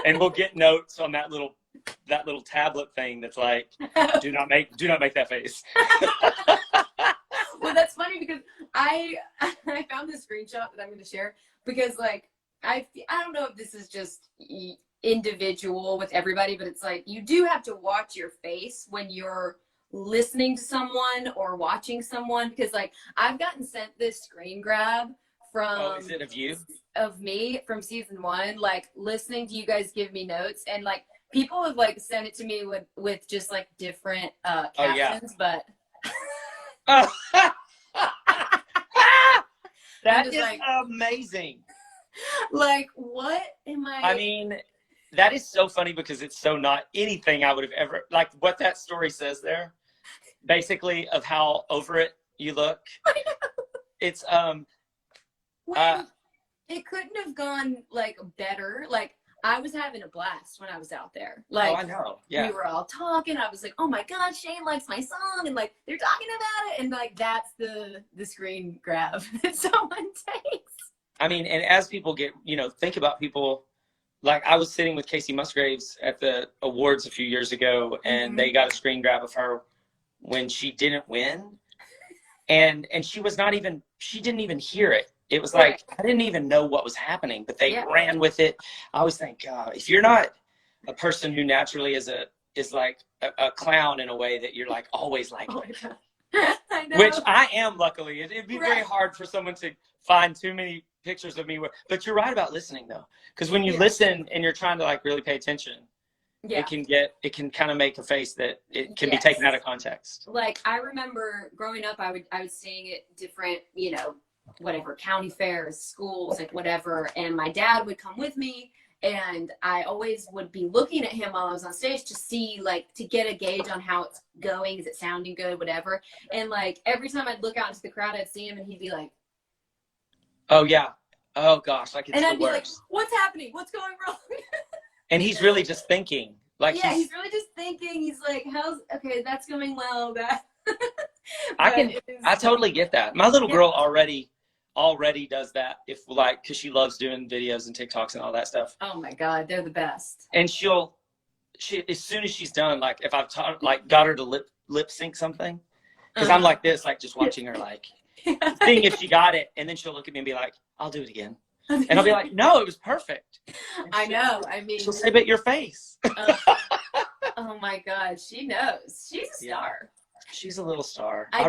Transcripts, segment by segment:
and we'll get notes on that little tablet thing that's like, do not make that face. Well, that's funny because I found this screenshot that I'm going to share because like I don't know if this is just individual with everybody, but it's like you do have to watch your face when you're listening to someone or watching someone, because like I've gotten sent this screen grab from is it of you? Of me from season 1, like listening to you guys give me notes, and like people have like sent it to me with just like different captions, but that is like, amazing. Like, what am I mean, that is so funny because it's so not anything I would have ever, like what that story says there, basically, of how over it you look. It's it couldn't have gone like better. Like I was having a blast when I was out there. Like, I know. Yeah. We were all talking. I was like, oh my God, Shane likes my song. And like, they're talking about it. And like, that's the screen grab that someone takes. I mean, and as people get, think about people, like I was sitting with Casey Musgraves at the awards a few years ago, and they got a screen grab of her when she didn't win. And she didn't even hear it. It was like, I didn't even know what was happening, but they ran with it. I always think, if you're not a person who naturally is like a clown in a way, that you're like always like, I know. Which I am, luckily. It'd be very hard for someone to find too many pictures of me. But you're right about listening though, because when you listen and you're trying to like really pay attention, it can kind of make a face that it can be taken out of context. Like I remember growing up, I would sing at different, whatever, county fairs, schools, like whatever. And my dad would come with me, and I always would be looking at him while I was on stage to see, like, to get a gauge on how it's going. Is it sounding good? Whatever. And like every time I'd look out into the crowd, I'd see him, and he'd be like, "Oh yeah, oh gosh," like it's and the I'd be worst. like, "What's happening? What's going wrong?" And he's really just thinking. Like he's really just thinking. He's like, okay, that's going well. That I totally get that. My little girl already does that, because she loves doing videos and TikToks and all that stuff. Oh my God, they're the best. And she as soon as she's done, like if I've got her to lip sync something, because I'm like this, like just watching her, like seeing if she got it, and then she'll look at me and be like, "I'll do it again," and I'll be like, "No, it was perfect." I know. I mean, she'll say, "But your face." Oh my God, she knows. She's a star. She's a little star. I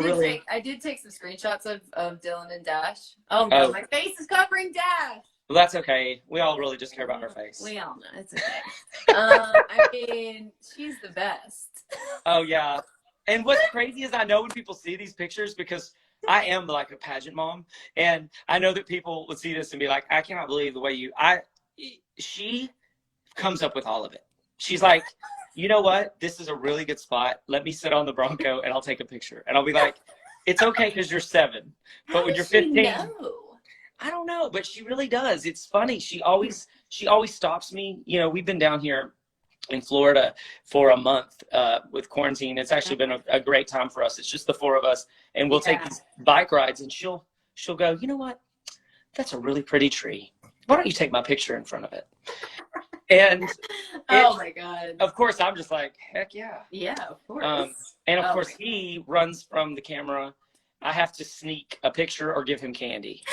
did take some screenshots of Dylan and Dash. Oh no, my face is covering Dash. Well, that's okay. We all really just care about her face. We all know. It's okay. I mean, she's the best. Oh yeah. And what's crazy is I know when people see these pictures, because I am like a pageant mom, and I know that people would see this and be like, I cannot believe the way she comes up with all of it. She's like, you know what? This is a really good spot. Let me sit on the Bronco and I'll take a picture. And I'll be like, it's okay because you're 7. But when you're 15, I don't know, but she really does. It's funny. She always stops me. We've been down here in Florida for a month with quarantine. It's actually been a great time for us. It's just the 4 of us, and we'll take these bike rides, and she'll go, you know what? That's a really pretty tree. Why don't you take my picture in front of it? And oh my God. Of course, I'm just like, heck yeah. Yeah, of course. And of course, he runs from the camera. I have to sneak a picture or give him candy.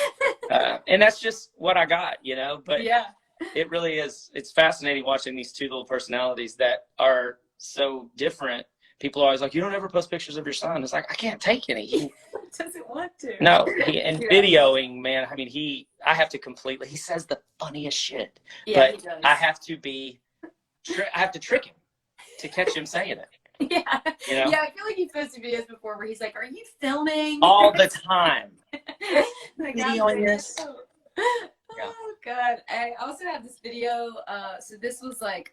And that's just what I got, But it really is. It's fascinating watching these 2 little personalities that are so different. People are always like, you don't ever post pictures of your son. It's like, I can't take any. He doesn't want to. No. Videoing, man, I mean, I have to completely, he says the funniest shit. Yeah, but he does. I have to trick him to catch him saying it. Yeah. Yeah, I feel like he's posted videos before where he's like, are you filming? All the time. Like, videoing this. Oh God. I also have this video. So this was like,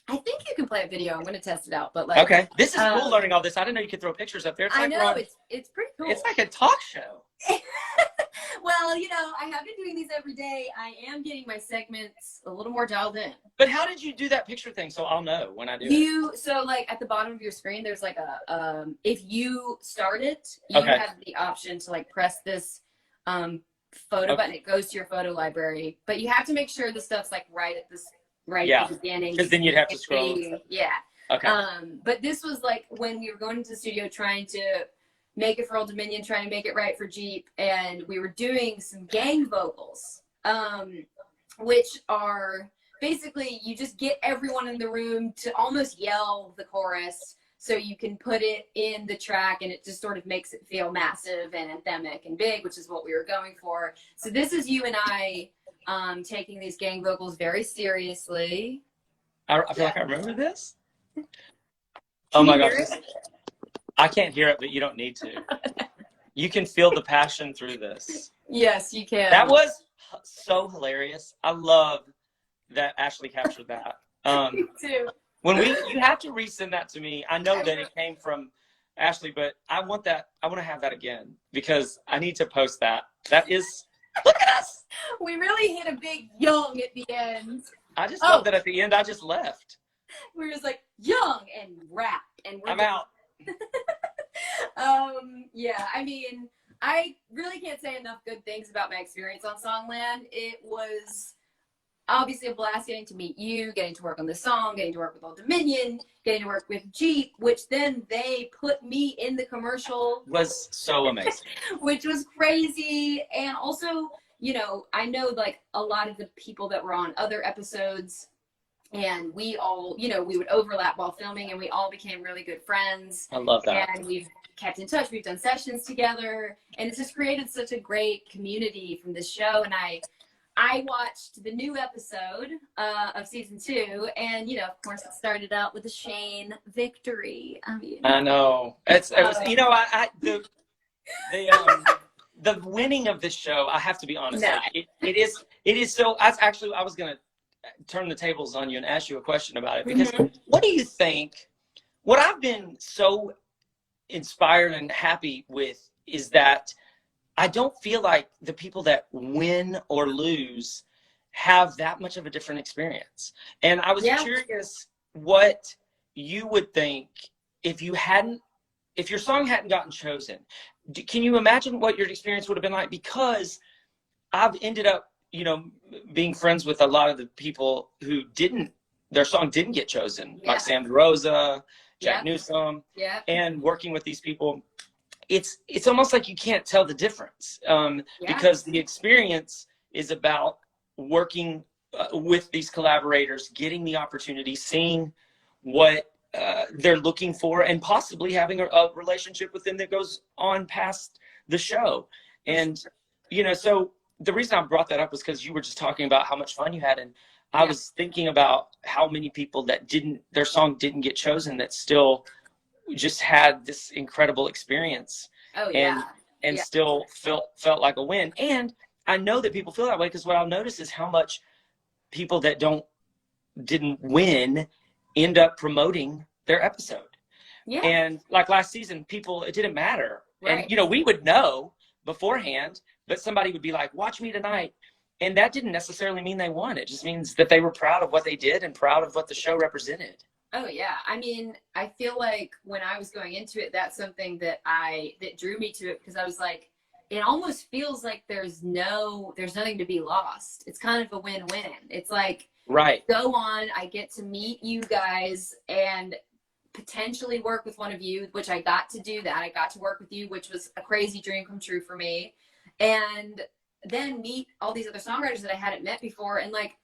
I think you can play a video. I'm going to test it out, but like. Okay. This is cool learning all this. I didn't know you could throw pictures up there. It's I like know, it's pretty cool. It's like a talk show. Well, I have been doing these every day. I am getting my segments a little more dialed in. But how did you do that picture thing? So I'll know when I do it. So like at the bottom of your screen, there's like if you start it, you have the option to like press this photo button. It goes to your photo library, but you have to make sure the stuff's like right at this right Yeah. at the beginning. Because then you'd have to scroll. Yeah. Okay. But this was like when we were going into the studio trying to make it for Old Dominion, trying to make it right for Jeep, and we were doing some gang vocals, which are basically you just get everyone in the room to almost yell the chorus so you can put it in the track, and it just sort of makes it feel massive and anthemic and big, which is what we were going for. So this is you and I taking these gang vocals very seriously. I feel like I remember this. Oh my gosh. I can't hear it, but you don't need to. You can feel the passion through this. Yes, you can. That was so hilarious. I love that Ashley captured that. Me too. You have to resend that to me. I know that it came from Ashley, but I want that. I want to have that again because I need to post that. That is, look at us. We really hit a big young at the end. I just love that at the end I just left. We were just like young and rap, and I'm out. Yeah, I mean, I really can't say enough good things about my experience on Songland. It was obviously a blast getting to meet you, getting to work on the song, getting to work with Old Dominion, getting to work with Jeep, which then they put me in the commercial. Was so amazing. Which was crazy. And also, you know, I know like a lot of the people that were on other episodes, and we all, you know, we would overlap while filming, and we all became really good friends. I love that. And we've kept in touch. We've done sessions together, and it's just created such a great community from this show. And I watched the new episode of season 2, and you know, of course, it started out with a Shane victory. I mean, I know it was, you know, the winning of this show. I have to be honest. No. Like, it is so. I was gonna turn the tables on you and ask you a question about it because what do you think? What I've been so inspired and happy with is that I don't feel like the people that win or lose have that much of a different experience. And I was curious what you would think if your song hadn't gotten chosen. Can you imagine what your experience would have been like? Because I've ended up, you know, being friends with a lot of the people who their song didn't get chosen, like Sam DeRosa, Jack Newsom, and working with these people. It's almost like you can't tell the difference because the experience is about working with these collaborators, getting the opportunity, seeing what they're looking for, and possibly having a relationship with them that goes on past the show. And, you know, so the reason I brought that up was because you were just talking about how much fun you had. And I was thinking about how many people that their song didn't get chosen that still just had this incredible experience and still felt like a win. And I know that people feel that way because what I'll notice is how much people that didn't win end up promoting their episode. Yeah. And like last season, it didn't matter. Right. And, you know, we would know beforehand, but somebody would be like, watch me tonight. And that didn't necessarily mean they won. It just means that they were proud of what they did and proud of what the show represented. Oh yeah. I mean, I feel like when I was going into it, that's something that drew me to it, because I was like, it almost feels like there's nothing to be lost. It's kind of a win-win. It's like, go on, I get to meet you guys and potentially work with one of you, which I got to do that. I got to work with you, which was a crazy dream come true for me. And then meet all these other songwriters that I hadn't met before. And like,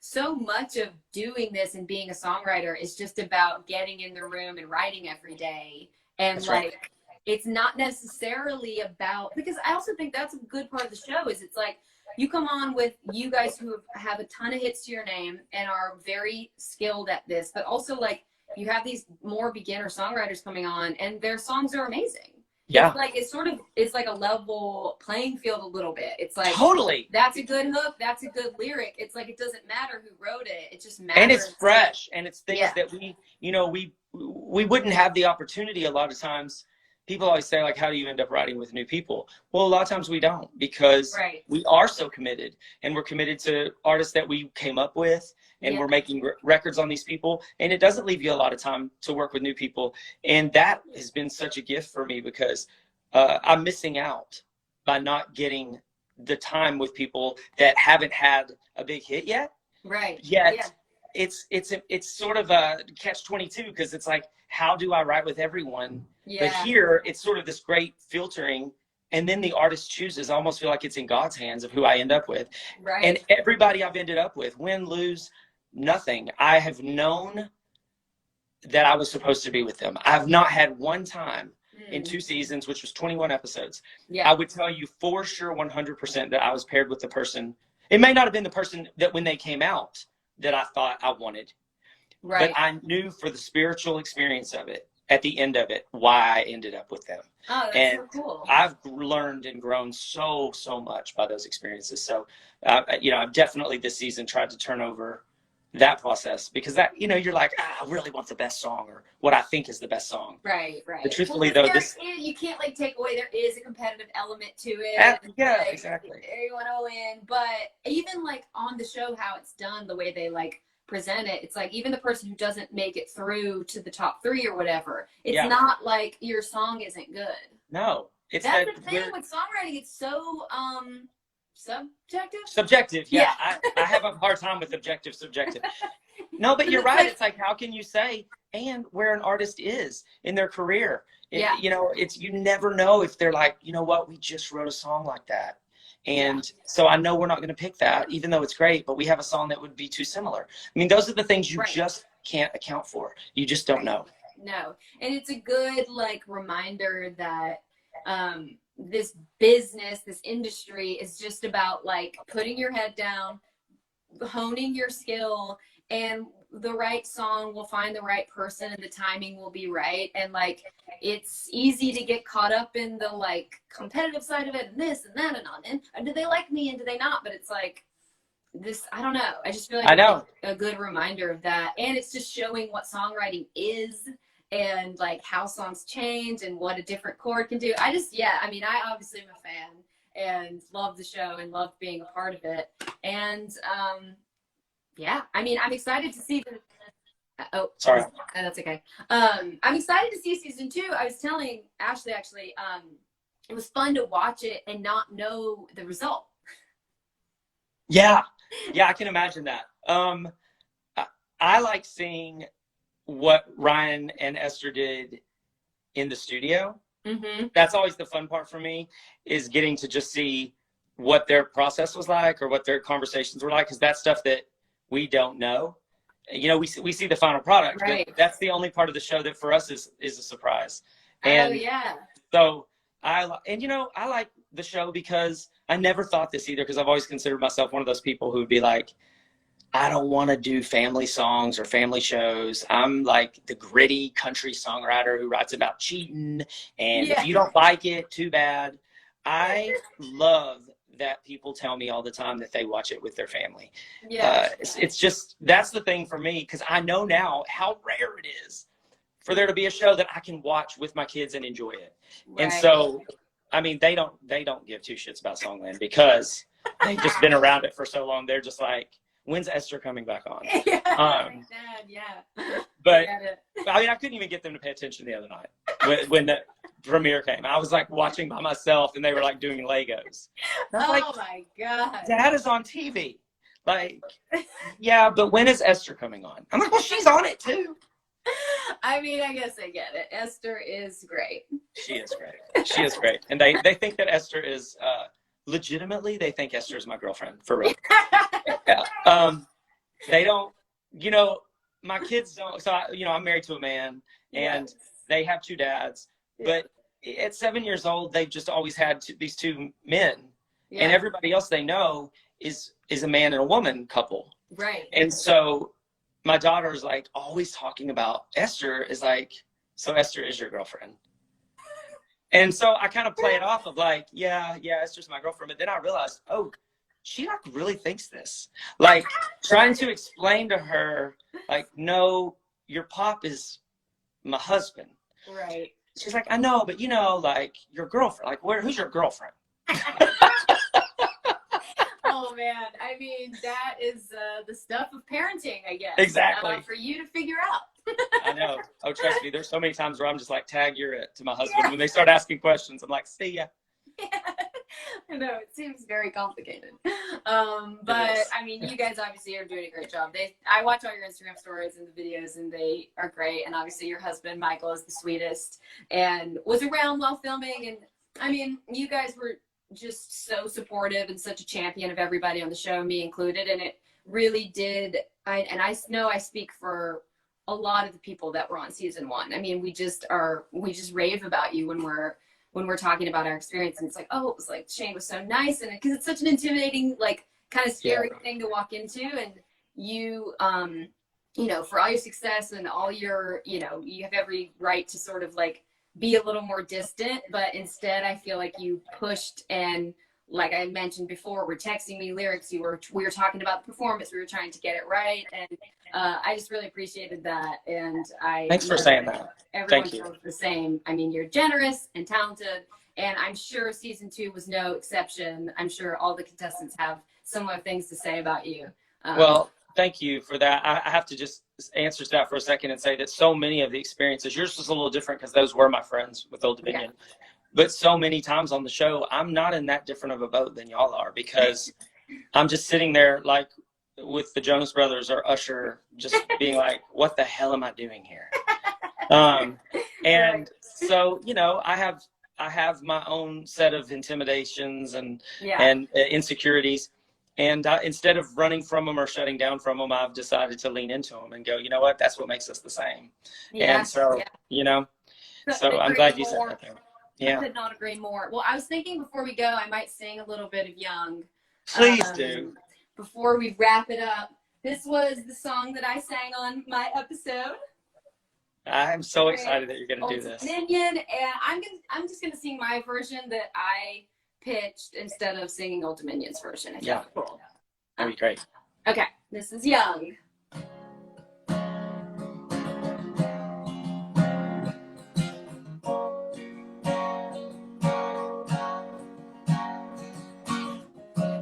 so much of doing this and being a songwriter is just about getting in the room and writing every day. And that's like, it's not necessarily about, because I also think that's a good part of the show is it's like, you come on with you guys who have a ton of hits to your name and are very skilled at this, but also like you have these more beginner songwriters coming on and their songs are amazing. Yeah. It's like, it's like a level playing field a little bit. It's like, totally. That's a good hook. That's a good lyric. It's like, it doesn't matter who wrote it. It just matters. And it's fresh. And it's things that we wouldn't have the opportunity a lot of times. People always say, like, how do you end up writing with new people? Well, a lot of times we don't, because we are so committed, and we're committed to artists that we came up with, and we're making records on these people. And it doesn't leave you a lot of time to work with new people. And that has been such a gift for me, because I'm missing out by not getting the time with people that haven't had a big hit yet. Right. Yet it's sort of a catch-22 because it's like, how do I write with everyone? Yeah. But here it's sort of this great filtering, and then the artist chooses. I almost feel like it's in God's hands of who I end up with. Right. And everybody I've ended up with, win, lose, nothing, I have known that I was supposed to be with them. I've not had one time in 2 seasons, which was 21 episodes. Yeah. I would tell you for sure 100% that I was paired with the person. It may not have been the person that when they came out that I thought I wanted. Right. But I knew for the spiritual experience of it, at the end of it, why I ended up with them. Oh, that's and so cool. I've learned and grown so much by those experiences. So, I've definitely this season tried to turn over that process because that, you're like, I really want the best song or what I think is the best song. Right. But truthfully, though, you can't like take away. There is a competitive element to it. Yeah, exactly. You want to win, but even like on the show, how it's done, the way they like present it, it's like even the person who doesn't make it through to the top 3 or whatever, it's not like your song isn't good. No, it's that's the thing with songwriting. It's so subjective. Yeah. I have a hard time with subjective. No, but you're right. It's like, how can you say and where an artist is in their career? You never know if they're like, you know what, we just wrote a song like that. And so I know we're not going to pick that, even though it's great, but we have a song that would be too similar. I mean, those are the things you just can't account for. You just don't know. No. And it's a good like reminder that this business, this industry is just about like putting your head down, honing your skill, and the right song will find the right person and the timing will be right. And like, it's easy to get caught up in the like competitive side of it and this and that and do they like me and do they not? But it's like this, I don't know. I just feel like it's a good reminder of that. And it's just showing what songwriting is and like how songs change and what a different chord can do. I obviously am a fan and love the show and love being a part of it. And I'm excited to see sorry. That's okay. I'm excited to see season 2. I was telling Ashley actually, it was fun to watch it and not know the result. Yeah, I can imagine that. I like seeing what Ryan and Esther did in the studio. Mm-hmm. That's always the fun part for me, is getting to just see what their process was like or what their conversations were like, because that's stuff that we don't know. We see the final product, but that's the only part of the show that for us is a surprise. And so I like the show because I never thought this either, because I've always considered myself one of those people who would be like, I don't want to do family songs or family shows. I'm like the gritty country songwriter who writes about cheating, and if you don't like it, too bad. I love that people tell me all the time that they watch it with their family. It's just, that's the thing for me, because I know now how rare it is for there to be a show that I can watch with my kids and enjoy it. And so, I mean, they don't give 2 shits about Songland because they've just been around it for so long. They're just like, when's Esther coming back on? But I mean, I couldn't even get them to pay attention the other night when the premiere came. I was like watching by myself, and they were like doing Legos. Oh my God! Dad is on TV. Like, yeah, but when is Esther coming on? I'm like, well, she's on it too. I mean, I guess I get it. Esther is great. She is great. She is great, and they think that Esther is. Legitimately, they think Esther is my girlfriend, for real. They don't, my kids don't. So, I'm married to a man, and they have 2 dads. But at 7 years old, they've just always had these 2 men, and everybody else they know is a man and a woman couple. Right. And so my daughter is like always talking about Esther, is like, so Esther is your girlfriend. And so I kind of play it off of like, yeah, Esther's my girlfriend. But then I realized, oh, she like really thinks this. Like, trying to explain to her, like, no, your pop is my husband. Right. She's like, I know, but like your girlfriend. Like, who's your girlfriend? Oh man, I mean, that is the stuff of parenting, I guess. Exactly. For you to figure out. I know. Oh, trust me, there's so many times where I'm just like, tag, you're it, to my husband. When they start asking questions, I'm like, see ya. I know, it seems very complicated. But I mean, you guys obviously are doing a great job. I watch all your Instagram stories and the videos, and they are great. And obviously, your husband Michael is the sweetest, and was around while filming. And I mean, you guys were just so supportive and such a champion of everybody on the show, me included. And it really did. I know I speak for a lot of the people that were on season 1. I mean, we just rave about you when we're talking about our experience, and it's like, oh, it was like Shane was so nice, and because it's such an intimidating, like, kind of scary thing to walk into, and you you know, for all your success and all your, you know, you have every right to sort of like be a little more distant, but instead I feel like you pushed, and like I mentioned before, we're texting me lyrics, we were talking about the performance, we were trying to get it right, and I just really appreciated that. And thanks for saying that. Everyone feels the same. I mean, you're generous and talented, and I'm sure season 2 was no exception. I'm sure all the contestants have similar things to say about you. Well, thank you for that. I have to just answer that for a second and say that so many of the experiences, yours was a little different because those were my friends with Old Dominion. Yeah. But so many times on the show, I'm not in that different of a boat than y'all are, because I'm just sitting there like with the Jonas Brothers or Usher, just being like, what the hell am I doing here? And so, you know, I have my own set of intimidations and insecurities. And instead of running from them or shutting down from them, I've decided to lean into them and go, you know what, that's what makes us the same. Yeah. And so, you know, so I'm glad you said that there. Yeah. I could not agree more. Well, I was thinking before we go, I might sing a little bit of Young. Please do. Before we wrap it up. This was the song that I sang on my episode. I'm so excited that you're going to do this. Dominion, and I'm just going to sing my version that I pitched instead of singing Old Dominion's version. Yeah. Cool. That'd be great. Okay. This is Young.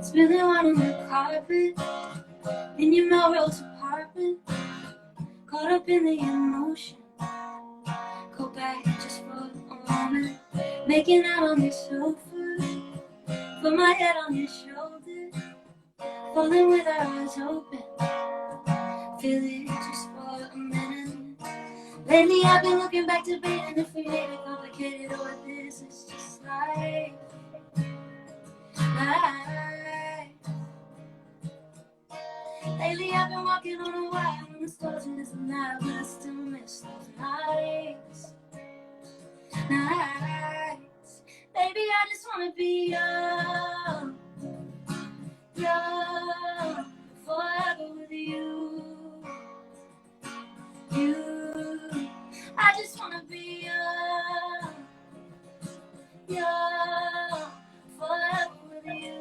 Spilling wine on the carpet in your Melrose apartment, caught up in the emotion. Go back just for a moment, making out on your sofa, put my head on your shoulder, falling with our eyes open, feel it just for a minute. Lately I've been looking back to debating if we made it complicated or this is just life. Lately I've been walking on a wire when the stars in this night, but I still miss those nights. Baby, I just wanna be young, young, forever with you. I just wanna be young, young, forever with you.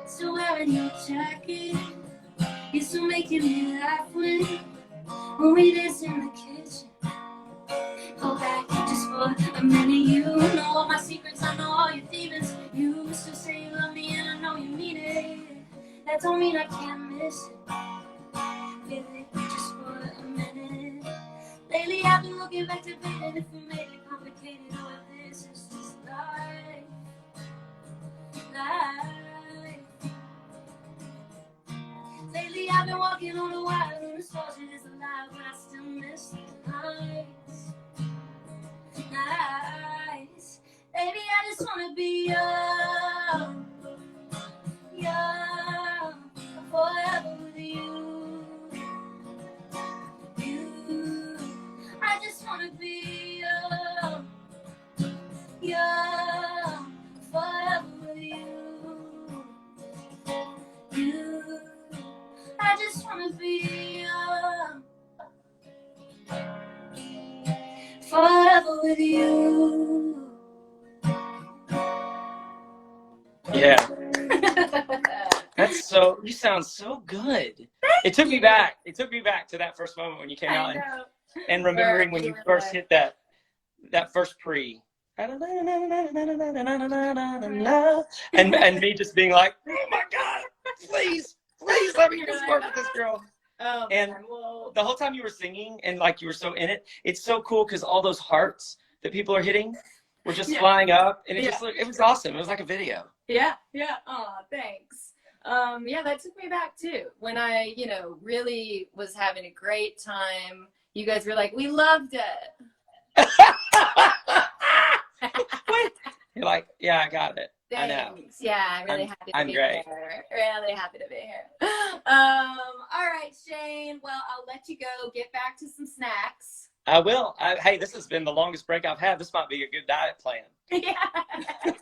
Still wearing your jacket, you're still making me laugh when we dance in the kitchen. Go back just for a minute, you know all my secrets, I know all your demons. You still say you love me and I know you mean it. That don't mean I can't miss it. Feel it just for a minute. Lately I've been looking back to debating if we made it complicated or if this is just life. Lately I've been walking on the wire and the stars it is alive, but I still miss the nights. Baby, I just wanna be young, young, forever with you. I just wanna be young, young, forever with you. I just wanna be young, forever with you. Yeah. That's so, you sound so good. It took me back. It took me back to that first moment when you came out and remembering when you first hit that first pre. And me just being like, oh my God, please let me just work with this girl. And the whole time you were singing and like you were so in it, it's so cool because all those hearts that people are hitting were just Yeah. flying up, and it Yeah. just looked, it was awesome. It was like a video. Yeah, yeah. Oh, thanks. Yeah, that took me back too. When I, really was having a great time, you guys were like, we loved it. What? You're like, yeah, I got it. Thanks. I know. Yeah, I'm really happy to I'm be great. here. Really happy to be here. All right, Shane. Well, I'll let you go. Get back to some snacks. I will. Hey, this has been the longest break I've had. This might be a good diet plan. Yeah.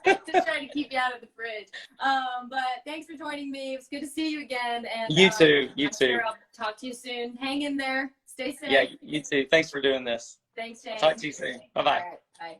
Just trying to keep you out of the fridge. But thanks for joining me. It was good to see you again. And You too. You I'm too. sure I'll talk to you soon. Hang in there. Stay safe. Yeah, you too. Thanks for doing this. Thanks, Shane. Talk to you soon. Bye-bye. All right. Bye.